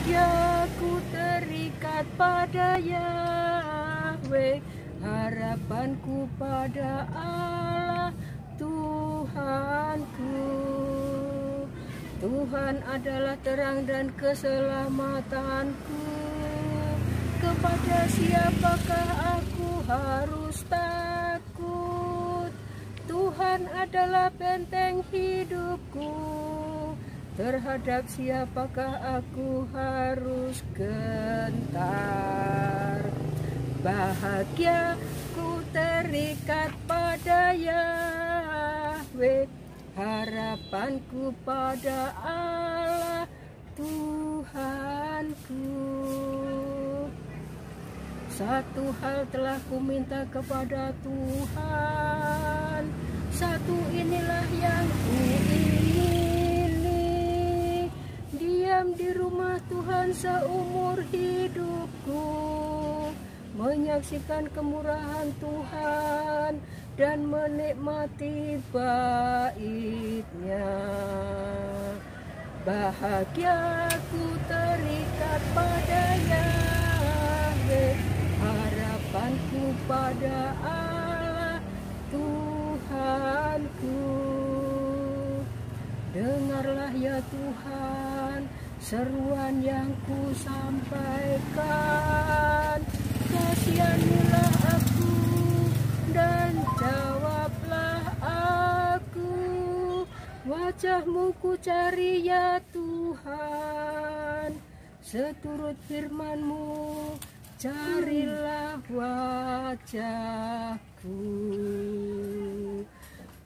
Bahagiaku terikat pada Yahweh, harapanku pada Allah Tuhanku. Tuhan adalah terang dan keselamatanku. Kepada siapakah aku harus takut? Tuhan adalah benteng hidupku. Terhadap siapakah aku harus gentar? Bahagiaku terikat pada Yahweh, harapanku pada Allah Tuhanku. Satu hal telah kuminta kepada Tuhan, satu inilah yang kuingini, diam di rumah Tuhan seumur hidupku, menyaksikan kemurahan Tuhan dan menikmati bait-Nya. Bahagiaku terikat pada Yahweh, harapanku pada Allah Tuhanku. Dengarlah ya Tuhan seruan yang ku sampaikan. Kasihanilah aku dan jawablah aku. Wajah-Mu ku cari ya Tuhan, seturut firman-Mu carilah wajah-Ku.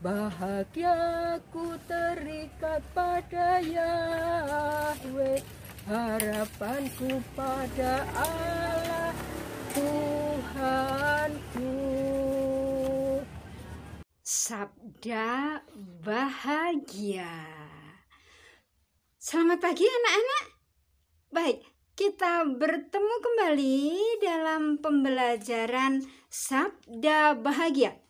Bahagiaku terikat pada Yahweh, harapanku pada Allah Tuhanku. Sabda bahagia. Selamat pagi anak-anak. Baik, kita bertemu kembali dalam pembelajaran Sabda Bahagia.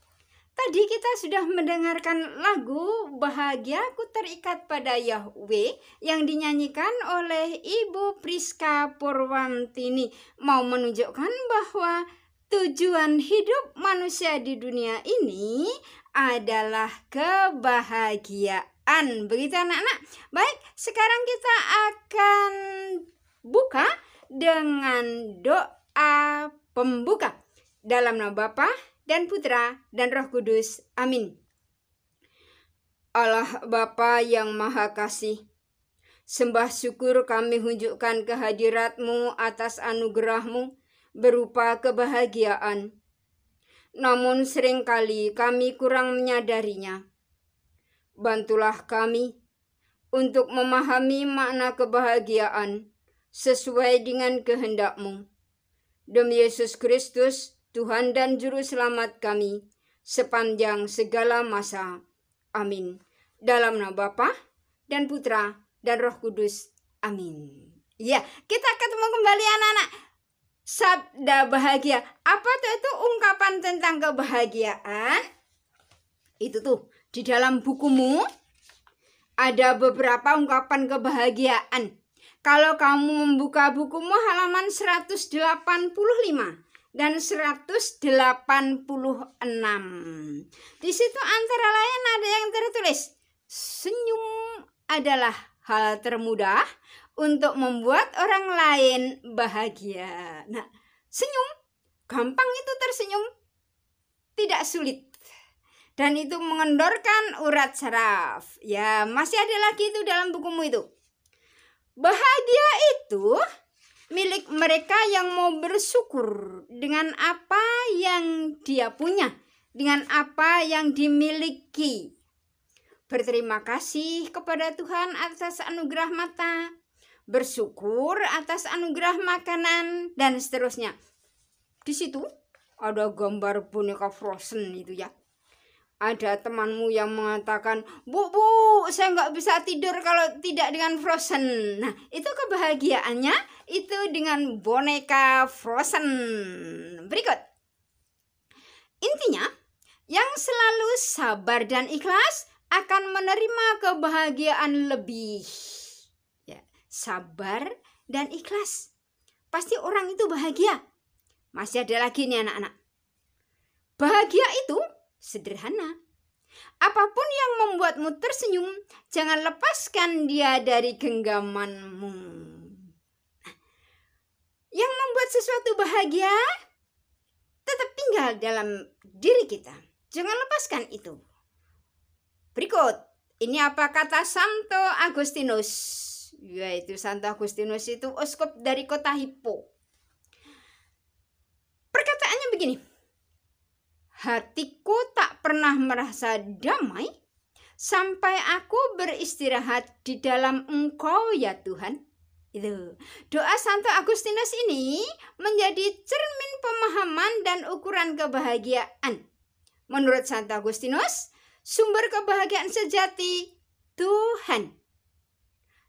Tadi kita sudah mendengarkan lagu Bahagiaku Terikat pada Yahweh yang dinyanyikan oleh Ibu Priska Purwantini, mau menunjukkan bahwa tujuan hidup manusia di dunia ini adalah kebahagiaan. Begitu anak-anak? Baik, sekarang kita akan buka dengan doa pembuka. Dalam nama Bapa dan Putra dan Roh Kudus. Amin. Allah Bapa yang Maha Kasih, sembah syukur kami hunjukkan kehadirat-Mu atas anugerah-Mu berupa kebahagiaan. Namun seringkali kami kurang menyadarinya. Bantulah kami untuk memahami makna kebahagiaan sesuai dengan kehendak-Mu. Demi Yesus Kristus, Tuhan dan Juru Selamat kami, sepanjang segala masa. Amin. Dalam nama Bapa dan Putra dan Roh Kudus. Amin. Ya, kita ketemu kembali anak-anak. Sabda bahagia. Apa itu ungkapan tentang kebahagiaan? Itu tuh, di dalam bukumu ada beberapa ungkapan kebahagiaan. Kalau kamu membuka bukumu halaman 185 dan 186. Di situ antara lain ada yang tertulis, senyum adalah hal termudah untuk membuat orang lain bahagia. Nah, senyum, gampang itu tersenyum, tidak sulit. Dan itu mengendorkan urat saraf. Ya, masih ada lagi itu dalam bukumu itu. Bahagia itu milik mereka yang mau bersyukur dengan apa yang dia punya, dengan apa yang dimiliki. Berterima kasih kepada Tuhan atas anugerah mata, bersyukur atas anugerah makanan, dan seterusnya. Di situ ada gambar boneka Frozen itu ya. Ada temanmu yang mengatakan, Bu, saya nggak bisa tidur kalau tidak dengan Frozen. Nah, itu kebahagiaannya itu dengan boneka Frozen. Berikut. Intinya, yang selalu sabar dan ikhlas akan menerima kebahagiaan lebih. Ya, sabar dan ikhlas, pasti orang itu bahagia. Masih ada lagi nih anak-anak. Bahagia itu sederhana. Apapun yang membuatmu tersenyum, jangan lepaskan dia dari genggamanmu. Yang membuat sesuatu bahagia tetap tinggal dalam diri kita. Jangan lepaskan itu. Berikut, ini apa kata Santo Agustinus? Yaitu Santo Agustinus itu uskup dari kota Hippo. Perkataannya begini. Hatiku tak pernah merasa damai sampai aku beristirahat di dalam Engkau ya Tuhan. Itu doa Santo Agustinus ini menjadi cermin pemahaman dan ukuran kebahagiaan. Menurut Santo Agustinus, sumber kebahagiaan sejati Tuhan.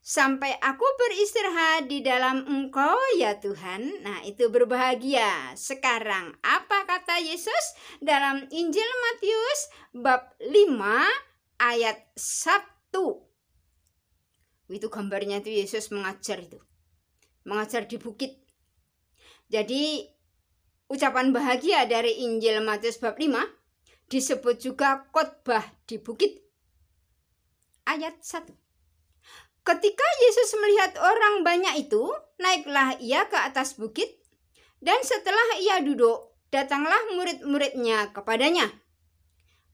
Sampai aku beristirahat di dalam Engkau ya Tuhan. Nah, itu berbahagia. Sekarang apa kata Yesus dalam Injil Matius bab 5 ayat 1. Itu gambarnya itu Yesus mengajar itu. Mengajar di bukit. Jadi ucapan bahagia dari Injil Matius bab 5 disebut juga khotbah di bukit. Ayat 1. Ketika Yesus melihat orang banyak itu, naiklah ia ke atas bukit, dan setelah ia duduk, datanglah murid-muridnya kepadanya.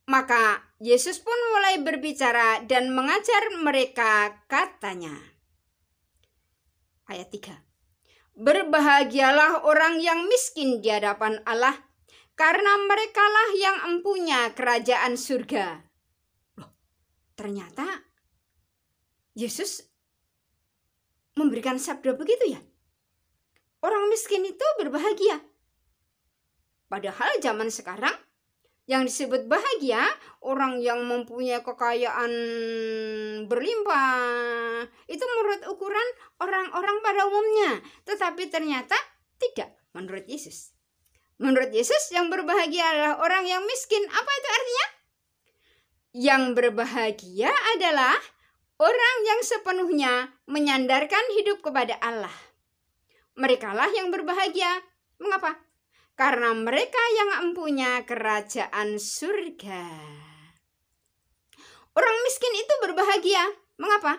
Maka Yesus pun mulai berbicara dan mengajar mereka, katanya. Ayat 3. Berbahagialah orang yang miskin di hadapan Allah, karena merekalah yang empunya kerajaan surga. Loh, ternyata Yesus memberikan sabda begitu ya. Orang miskin itu berbahagia. Padahal zaman sekarang yang disebut bahagia orang yang mempunyai kekayaan berlimpah. Itu menurut ukuran orang-orang pada umumnya. Tetapi ternyata tidak menurut Yesus. Menurut Yesus yang berbahagia adalah orang yang miskin. Apa itu artinya? Yang berbahagia adalah orang yang sepenuhnya menyandarkan hidup kepada Allah. Merekalah yang berbahagia. Mengapa? Karena mereka yang empunya kerajaan surga. Orang miskin itu berbahagia. Mengapa?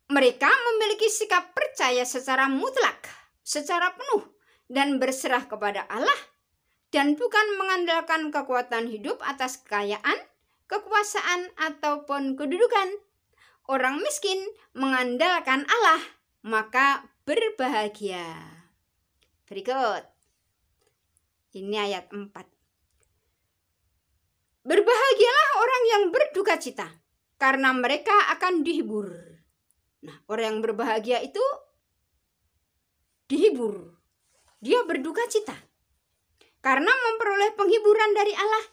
Mereka memiliki sikap percaya secara mutlak, secara penuh, dan berserah kepada Allah, dan bukan mengandalkan kekuatan hidup atas kekayaan, kekuasaan, ataupun kedudukan. Orang miskin mengandalkan Allah, maka berbahagia. Berikut. Ini ayat 4. Berbahagialah orang yang berduka cita, karena mereka akan dihibur. Nah, orang yang berbahagia itu dihibur. Dia berduka cita, karena memperoleh penghiburan dari Allah.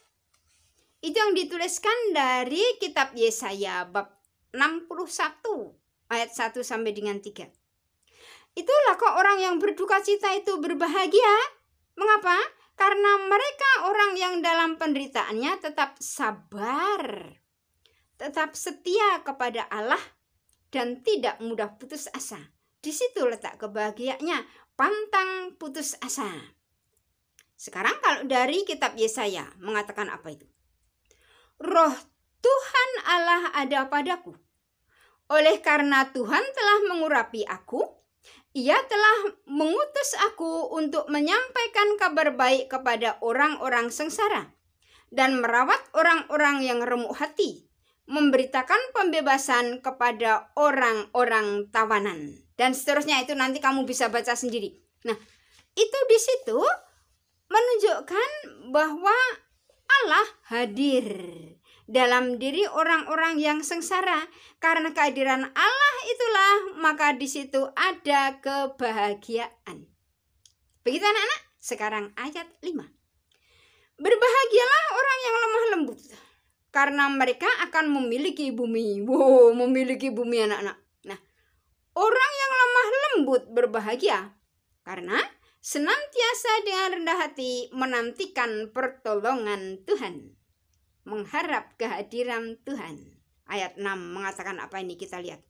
Itu yang dituliskan dari kitab Yesaya bab 61 ayat 1 sampai dengan 3. Itulah kok orang yang berduka cita itu berbahagia. Mengapa? Karena mereka orang yang dalam penderitaannya tetap sabar, tetap setia kepada Allah, dan tidak mudah putus asa. Di situ letak kebahagiaannya, pantang putus asa. Sekarang kalau dari kitab Yesaya mengatakan apa itu? Roh Tuhan Allah ada padaku. Oleh karena Tuhan telah mengurapi aku, Ia telah mengutus aku untuk menyampaikan kabar baik kepada orang-orang sengsara dan merawat orang-orang yang remuk hati, memberitakan pembebasan kepada orang-orang tawanan. Dan seterusnya itu nanti kamu bisa baca sendiri. Nah, itu di situ menunjukkan bahwa Allah hadir dalam diri orang-orang yang sengsara. Karena kehadiran Allah itulah maka di situ ada kebahagiaan. Begitu anak-anak? Sekarang ayat 5. Berbahagialah orang yang lemah lembut, karena mereka akan memiliki bumi. Wow, memiliki bumi anak-anak. Nah, orang yang lemah lembut berbahagia karena senantiasa dengan rendah hati menantikan pertolongan Tuhan, mengharap kehadiran Tuhan. Ayat 6 mengatakan apa ini? Kita lihat.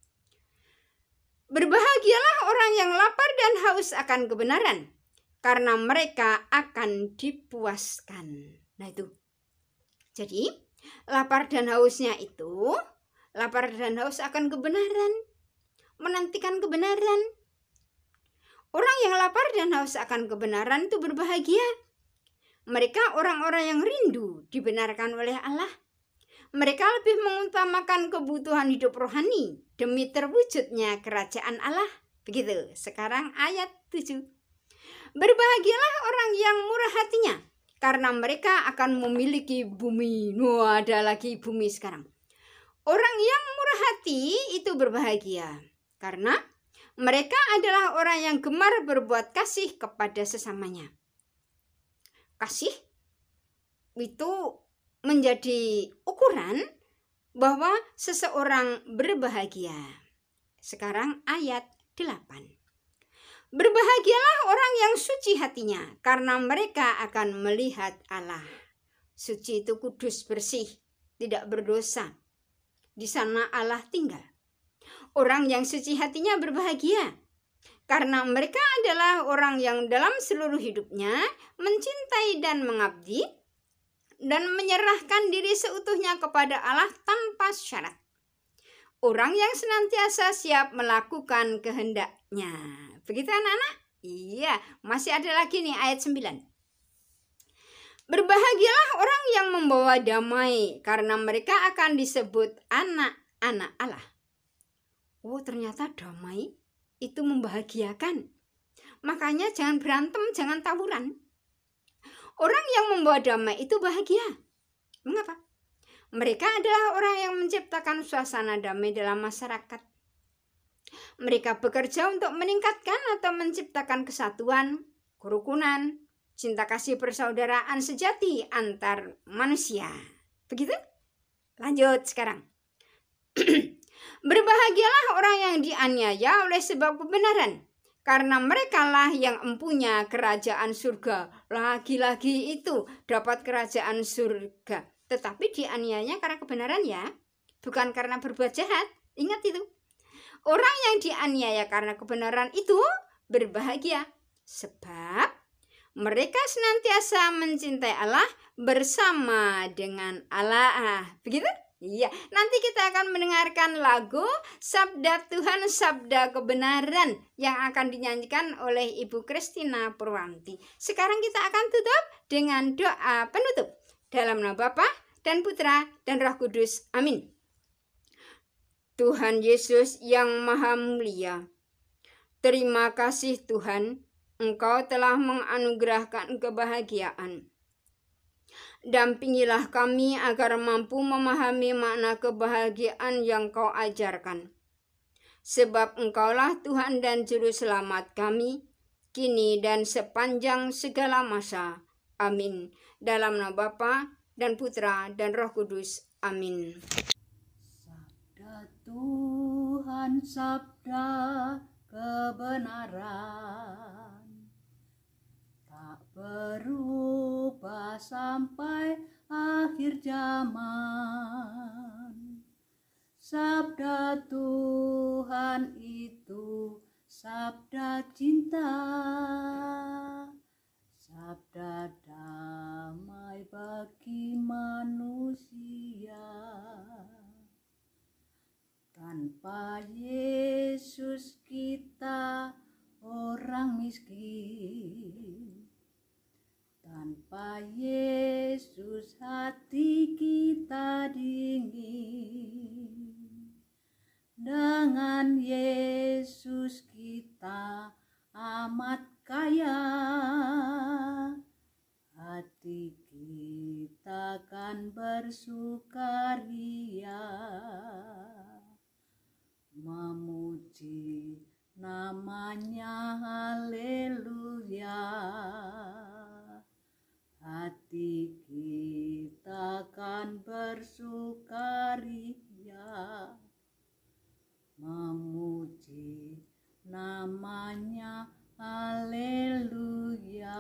Berbahagialah orang yang lapar dan haus akan kebenaran, karena mereka akan dipuaskan. Nah itu. Jadi, lapar dan haus akan kebenaran, menantikan kebenaran. Orang yang lapar dan haus akan kebenaran itu berbahagia. Mereka orang-orang yang rindu dibenarkan oleh Allah. Mereka lebih mengutamakan kebutuhan hidup rohani demi terwujudnya kerajaan Allah. Begitu. Sekarang ayat 7. Berbahagialah orang yang murah hatinya, karena mereka akan memiliki bumi. Ada lagi bumi sekarang. Orang yang murah hati itu berbahagia, karena mereka adalah orang yang gemar berbuat kasih kepada sesamanya. Kasih itu menjadi ukuran bahwa seseorang berbahagia. Sekarang ayat 8. Berbahagialah orang yang suci hatinya, karena mereka akan melihat Allah. Suci itu kudus, bersih, tidak berdosa. Di sana Allah tinggal. Orang yang suci hatinya berbahagia, karena mereka adalah orang yang dalam seluruh hidupnya mencintai dan mengabdi dan menyerahkan diri seutuhnya kepada Allah tanpa syarat. Orang yang senantiasa siap melakukan kehendaknya. Begitu anak-anak? Iya, masih ada lagi nih ayat 9. Berbahagialah orang yang membawa damai, karena mereka akan disebut anak-anak Allah. Oh, ternyata damai itu membahagiakan. Makanya jangan berantem, jangan tawuran. Orang yang membawa damai itu bahagia. Mengapa? Mereka adalah orang yang menciptakan suasana damai dalam masyarakat. Mereka bekerja untuk meningkatkan atau menciptakan kesatuan, kerukunan, cinta kasih persaudaraan sejati antar manusia. Begitu? Lanjut sekarang. Berbahagialah orang yang dianiaya oleh sebab kebenaran, karena merekalah yang empunya kerajaan surga. Lagi-lagi itu dapat kerajaan surga. Tetapi dianiaya karena kebenaran ya, bukan karena berbuat jahat. Ingat itu. Orang yang dianiaya karena kebenaran itu berbahagia, sebab mereka senantiasa mencintai Allah bersama dengan Allah. Begitu? Iya, nanti kita akan mendengarkan lagu Sabda Tuhan, Sabda Kebenaran yang akan dinyanyikan oleh Ibu Kristina Purwanti. Sekarang kita akan tutup dengan doa penutup. Dalam nama Bapa dan Putra dan Roh Kudus. Amin. Tuhan Yesus yang Maha Mulia, terima kasih Tuhan, Engkau telah menganugerahkan kebahagiaan. Dampingilah kami agar mampu memahami makna kebahagiaan yang Kau ajarkan. Sebab Engkaulah Tuhan dan Juru Selamat kami, kini dan sepanjang segala masa. Amin. Dalam nama Bapa dan Putra dan Roh Kudus. Amin. Sabda Tuhan, sabda kebenaran, tak berubah sampai akhir zaman. Sabda Tuhan itu sabda cinta, sabda damai bagi manusia. Tanpa Yesus kita orang miskin. Tanpa Yesus hati kita dingin. Dengan Yesus kita amat kaya. Hati kita kan bersukaria, memuji namanya, haleluya. Hati kita kan bersukaria, memuji namanya, haleluya.